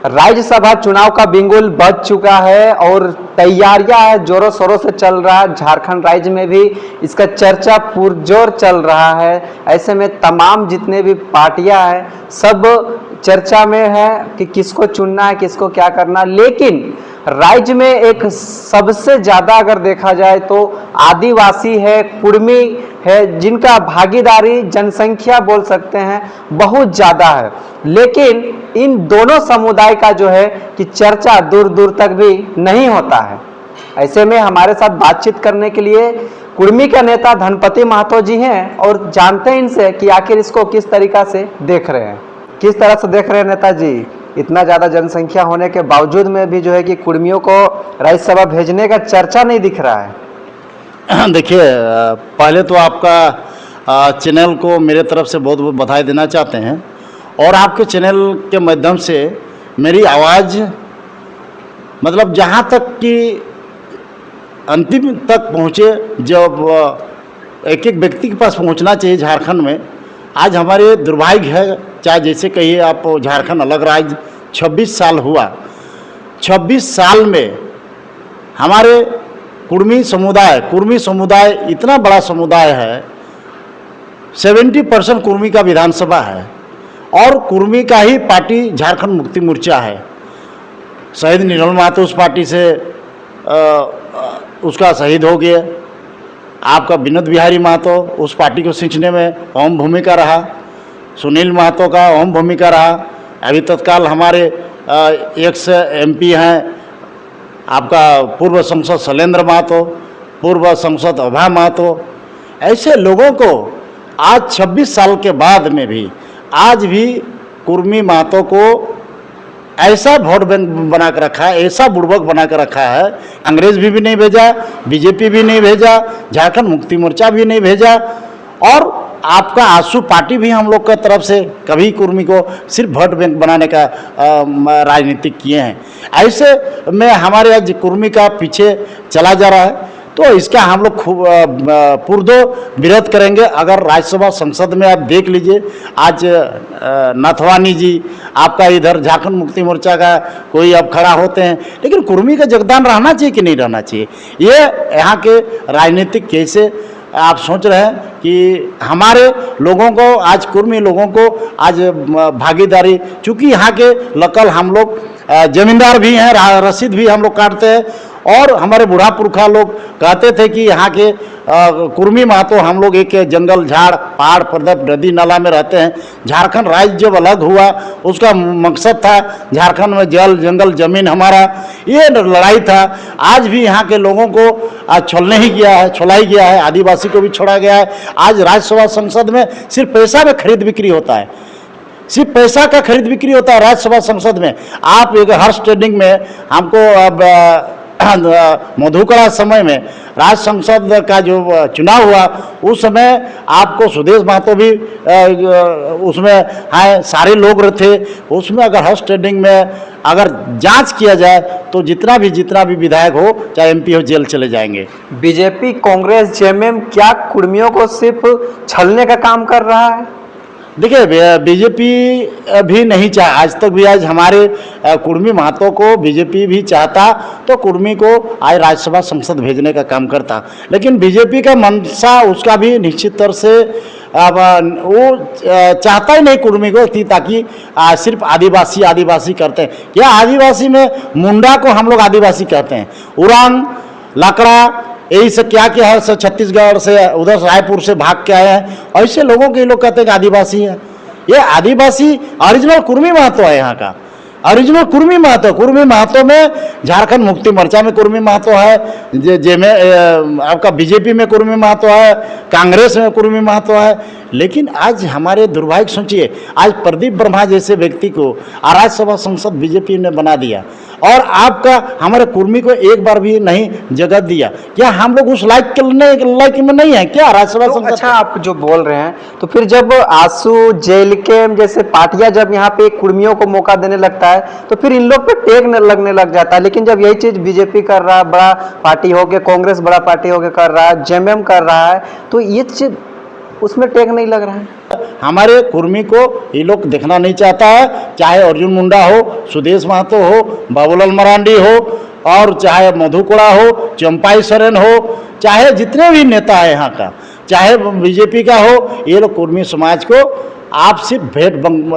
राज्यसभा चुनाव का बिंगुल बज चुका है और तैयारियां है जोरों शोरों से चल रहा है। झारखंड राज्य में भी इसका चर्चा पुरजोर चल रहा है। ऐसे में तमाम जितने भी पार्टियां हैं सब चर्चा में है कि किसको चुनना है, किसको क्या करना। लेकिन राज्य में एक सबसे ज्यादा अगर देखा जाए तो आदिवासी है, कुर्मी है, जिनका भागीदारी जनसंख्या बोल सकते हैं बहुत ज्यादा है। लेकिन इन दोनों समुदाय का जो है कि चर्चा दूर दूर तक भी नहीं होता है। ऐसे में हमारे साथ बातचीत करने के लिए कुर्मी का नेता धनपति महतो जी हैं और जानते हैं इनसे कि आखिर इसको किस तरीका से देख रहे हैं। किस तरह से देख रहे हैं नेताजी, इतना ज़्यादा जनसंख्या होने के बावजूद में भी जो है कि कुर्मियों को राज्यसभा भेजने का चर्चा नहीं दिख रहा है। देखिए, पहले तो आपका चैनल को मेरे तरफ से बहुत बहुत बधाई देना चाहते हैं और आपके चैनल के माध्यम से मेरी आवाज़ मतलब जहाँ तक कि अंतिम तक पहुँचे, जब एक एक व्यक्ति के पास पहुँचना चाहिए झारखंड में। आज हमारे दुर्भाग्य है, चाहे जैसे कहिए आप, झारखंड अलग राज्य 26 साल हुआ। 26 साल में हमारे कुर्मी समुदाय इतना बड़ा समुदाय है, 70% कुर्मी का विधानसभा है और कुर्मी का ही पार्टी झारखंड मुक्ति मोर्चा है। शहीद निर्मल महतो उस पार्टी से उसका शहीद हो गया। आपका विनोद बिहारी महतो उस पार्टी को सिंचने में अहम भूमिका रहा। सुनील महतो का अहम भूमिका रहा। अभी तत्काल हमारे एक्स MP हैं, आपका पूर्व सांसद शैलेंद्र महतो, पूर्व सांसद अभा महतो। ऐसे लोगों को आज 26 साल के बाद में भी आज भी कुर्मी महतो को ऐसा वोट बैंक बना कर रखा है, ऐसा बुड़बक बना कर रखा है। कांग्रेस भी नहीं भेजा, BJP भी नहीं भेजा, झारखंड मुक्ति मोर्चा भी नहीं भेजा और आपका आसू पार्टी भी हम लोग का तरफ से कभी कुर्मी को सिर्फ वोट बैंक बनाने का राजनीतिक किए हैं। ऐसे में हमारे आज कुर्मी का पीछे चला जा रहा है, तो इसका हम लोग खूब पुरदो विरोध करेंगे। अगर राज्यसभा संसद में आप देख लीजिए, आज नाथवानी जी आपका इधर झारखंड मुक्ति मोर्चा का कोई अब खड़ा होते हैं, लेकिन कुर्मी का योगदान रहना चाहिए कि नहीं रहना चाहिए, ये यहाँ के राजनीतिक कैसे आप सोच रहे हैं कि हमारे लोगों को आज कुर्मी लोगों को आज भागीदारी, चूँकि यहाँ के लोकल हम लोग जमींदार भी हैं, रसीद भी हम लोग काटते हैं और हमारे बूढ़ा पुरखा लोग कहते थे कि यहाँ के कुर्मी महतो हम लोग एक जंगल झाड़ पहाड़ पर्वत नदी नाला में रहते हैं। झारखंड राज्य जब अलग हुआ उसका मकसद था झारखंड में जल जंगल जमीन हमारा, ये लड़ाई था। आज भी यहाँ के लोगों को आज छुड़ाई गया है, आदिवासी को भी छोड़ा गया है। आज राज्यसभा संसद में सिर्फ पैसा में खरीद बिक्री होता है, सिर्फ पैसा का खरीद बिक्री होता है राज्यसभा संसद में। आप एक हॉर्स ट्रेडिंग में हमको अब मधुकड़ा समय में राज्य संसद का जो चुनाव हुआ उस समय आपको सुदेश महतो भी उसमें है, सारे लोग थे उसमें। अगर हॉर्स ट्रेडिंग में अगर जांच किया जाए तो जितना भी विधायक हो चाहे MP हो जेल चले जाएंगे। BJP कांग्रेस JMM क्या कुर्मियों को सिर्फ छलने का काम कर रहा है? देखिए, BJP भी नहीं चाह, आज तक भी आज हमारे कुर्मी महतो को BJP भी चाहता तो कुर्मी को आज राज्यसभा संसद भेजने का काम करता, लेकिन BJP का मंशा उसका भी निश्चित तौर से अब वो चाहता ही नहीं कुर्मी को थी, ताकि सिर्फ आदिवासी करते हैं। क्या आदिवासी में मुंडा को हम लोग आदिवासी कहते हैं, उरांग लाकड़ा यही से क्या है, छत्तीसगढ़ से उधर रायपुर से भाग के आए हैं, ऐसे लोगों के लोग कहते हैं कि आदिवासी है। ये आदिवासी ओरिजिनल कुर्मी महतो है, यहाँ का ओरिजिनल कुर्मी महतो में झारखंड मुक्ति मोर्चा में कुर्मी महतो है, में आपका BJP में कुर्मी महतो है, कांग्रेस में कुर्मी महतो है। लेकिन आज हमारे दुर्भाग्य सोचिए, आज प्रदीप ब्रह्मा जैसे व्यक्ति को राज्यसभा संसद BJP ने बना दिया और आपका हमारे कुर्मी को एक बार भी नहीं जगह दिया। क्या हम लोग उस लायक में नहीं है क्या राज्यसभा संसद? अच्छा, आप जो बोल रहे हैं तो फिर जब आसू JLK जैसे पार्टियां जब यहाँ पे कुर्मियों को मौका देने लगता है तो फिर इन लोग पे टेक लगने लग जाता है। लेकिन जब यही चीज BJP कर रहा है, बड़ा पार्टी हो गया, कांग्रेस बड़ा पार्टी हो गया कर रहा है, JMM कर रहा है, तो ये चीज उसमें टेक नहीं लग रहा है। हमारे कुर्मी को ये लोग देखना नहीं चाहता है, चाहे अर्जुन मुंडा हो, सुदेश महतो हो, बाबूलाल मरांडी हो, और चाहे मधु कोड़ा हो, चंपाई सोरेन हो, चाहे जितने भी नेता है यहाँ का, चाहे बीजेपी का हो, ये लोग कुर्मी समाज को आप सिर्फ भेंट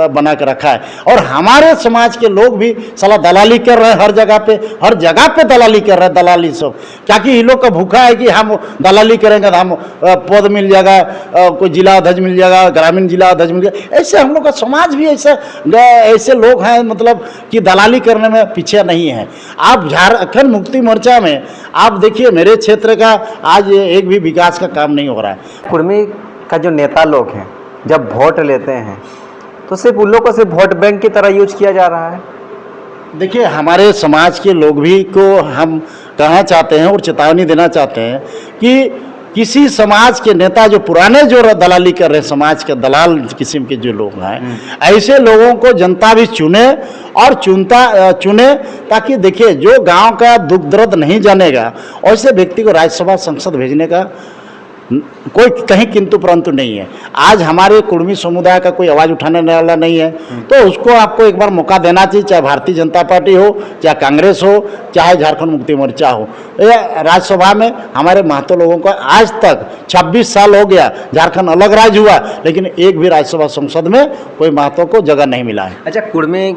बना के रखा है। और हमारे समाज के लोग भी साला दलाली कर रहे हैं, हर जगह पे दलाली कर रहे हैं, दलाली सब, क्योंकि ये लोग का भूखा है कि हम दलाली करेंगे तो हम पद मिल जाएगा, कोई जिला अध्यक्ष मिल जाएगा, ग्रामीण जिला अध्यक्ष मिल जाएगा। ऐसे हम लोग का समाज भी ऐसे लोग हैं, मतलब कि दलाली करने में पीछे नहीं है। आप झारखंड मुक्ति मोर्चा में आप देखिए, मेरे क्षेत्र का आज एक भी विकास का काम नहीं हो रहा है। कुर्मी का जो नेता लोग हैं जब वोट लेते हैं तो सिर्फ उन लोगों को सिर्फ वोट बैंक की तरह यूज किया जा रहा है। देखिए, हमारे समाज के लोग भी को हम कहना चाहते हैं और चेतावनी देना चाहते हैं कि किसी समाज के नेता जो पुराने जो दलाली कर रहे हैं, समाज के दलाल किस्म के जो लोग हैं, ऐसे लोगों को जनता भी चुने और चुने, ताकि देखिए जो गांव का दुख दर्द नहीं जानेगा ऐसे व्यक्ति को राज्यसभा संसद भेजने का कोई कहीं किंतु परंतु नहीं है। आज हमारे कुर्मी समुदाय का कोई आवाज़ उठाने वाला नहीं है, तो उसको आपको एक बार मौका देना चाहिए, चाहे भारतीय जनता पार्टी हो, चाहे कांग्रेस हो, चाहे झारखंड मुक्ति मोर्चा हो। राज्यसभा में हमारे महतो लोगों को आज तक 26 साल हो गया, झारखंड अलग राज्य हुआ, लेकिन एक भी राज्यसभा संसद में कोई महतो को जगह नहीं मिला है। अच्छा, कुर्मी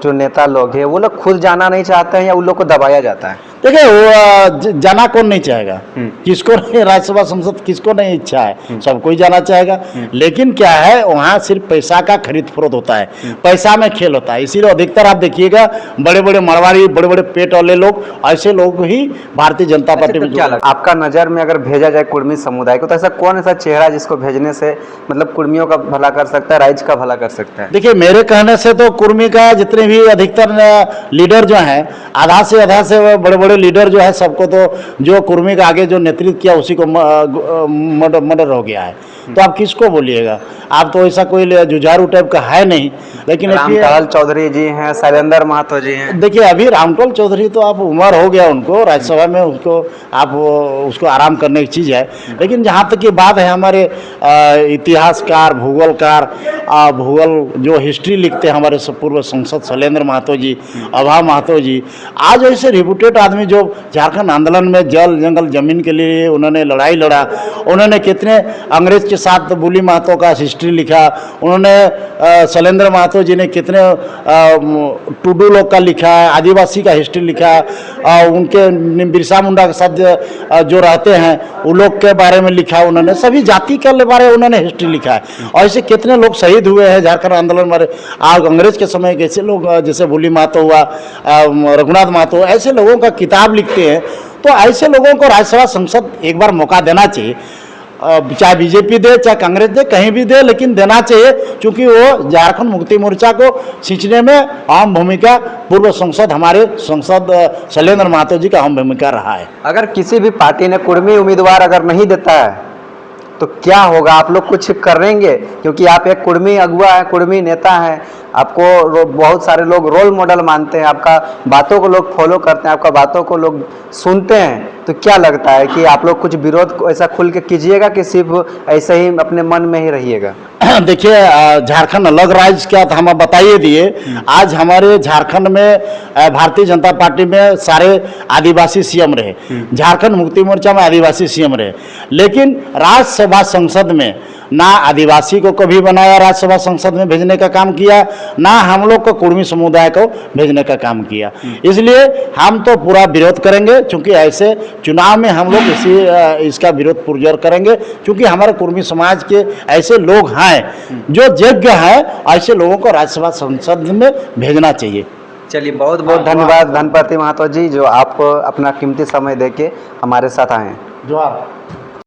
जो नेता लोग हैं वो लोग खुद जाना नहीं चाहते हैं या उन लोग को दबाया जाता है? देखिए, वो जाना कौन नहीं चाहेगा, किसको नहीं, राज्यसभा संसद किसको नहीं इच्छा है, सबको ही जाना चाहेगा। लेकिन क्या है, वहाँ सिर्फ पैसा का खरीद फरोख्त होता है, पैसा में खेल होता है। इसीलिए अधिकतर आप देखिएगा बड़े बड़े मरवाड़ी, बड़े बड़े पेट वाले लोग, ऐसे लोग ही भारतीय जनता पार्टी में। क्या लगता है आपका नज़र में, अगर भेजा जाए कुर्मी समुदाय को, तो ऐसा कौन ऐसा चेहरा जिसको भेजने से मतलब कुर्मियों का भला कर सकता है, राज्य का भला कर सकता है? देखिए, मेरे कहने से तो कुर्मी का जितने भी अधिकतर लीडर जो हैं, आधा से बड़े बड़े लीडर जो है, सबको तो जो कुर्मी का आगे जो नेतृत्व किया उसी को मर्डर हो गया है। तो आप किसको बोलिएगा, आप तो ऐसा कोई जुझारू टाइप का है नहीं। लेकिन रामटहल चौधरी जी हैं, शैलेंद्र महतो जी हैं। देखिए, अभी रामटहल चौधरी तो आप उम्र हो गया उनको, राज्यसभा में उसको आराम करने की चीज़ है। लेकिन जहाँ तक की बात है, हमारे इतिहासकार, भूगोल जो हिस्ट्री लिखते हैं, हमारे पूर्व सांसद शैलेंद्र महतो जी, अभा महतो जी, आज ऐसे रिप्यूटेड आदमी जो झारखंड आंदोलन में जल जंगल जमीन के लिए उन्होंने लड़ाई लड़ा, उन्होंने कितने अंग्रेज के साथ बुली महतो का हिस्ट्री लिखा, उन्होंने शैलेंद्र महतो जी ने कितने टुडू लोग का लिखा है, आदिवासी का हिस्ट्री लिखा है, उनके बिरसा मुंडा के साथ जो रहते हैं उन लोग के बारे में लिखा है, उन्होंने सभी जाति के बारे में उन्होंने हिस्ट्री लिखा है। और ऐसे कितने लोग शहीद हुए हैं झारखंड आंदोलन में। आज अंग्रेज के समय कैसे लोग, जैसे बुली महतो हुआ, रघुनाथ महतो, ऐसे लोगों का किताब लिखते हैं। तो ऐसे लोगों को राज्यसभा संसद एक बार मौका देना चाहिए, चाहे बीजेपी दे, चाहे कांग्रेस दे, कहीं भी दे, लेकिन देना चाहिए, क्योंकि वो झारखंड मुक्ति मोर्चा को सींचने में अहम भूमिका, पूर्व सांसद हमारे सांसद शैलेंद्र महतो जी का अहम भूमिका रहा है। अगर किसी भी पार्टी ने कुर्मी उम्मीदवार अगर नहीं देता है तो क्या होगा? आप लोग कुछ करेंगे? क्योंकि आप एक कुर्मी अगुआ है, कुर्मी नेता हैं, आपको बहुत सारे लोग रोल मॉडल मानते हैं, आपका बातों को लोग फॉलो करते हैं, आपका बातों को लोग सुनते हैं। तो क्या लगता है कि आप लोग कुछ विरोध ऐसा खुल के कीजिएगा कि सिर्फ ऐसे ही अपने मन में ही रहिएगा? देखिए, झारखंड अलग राज्य क्या था हम बताइए दिए। आज हमारे झारखंड में भारतीय जनता पार्टी में सारे आदिवासी सीएम रहे, झारखंड मुक्ति मोर्चा में आदिवासी सीएम रहे, लेकिन राज्यसभा संसद में ना आदिवासी को कभी बनाया, राज्यसभा संसद में भेजने का काम किया, ना हम लोग को कुर्मी समुदाय को भेजने का काम किया। इसलिए हम तो पूरा विरोध करेंगे, क्योंकि ऐसे चुनाव में हम लोग इसका विरोध पुरजोर करेंगे, क्योंकि हमारे कुर्मी समाज के ऐसे लोग हैं जो योग्य हैं, ऐसे लोगों को राज्यसभा संसद में भेजना चाहिए। चलिए, बहुत बहुत धन्यवाद धनपति महतो जी, जो आप अपना कीमती समय देके हमारे साथ आए हैं। जोहार।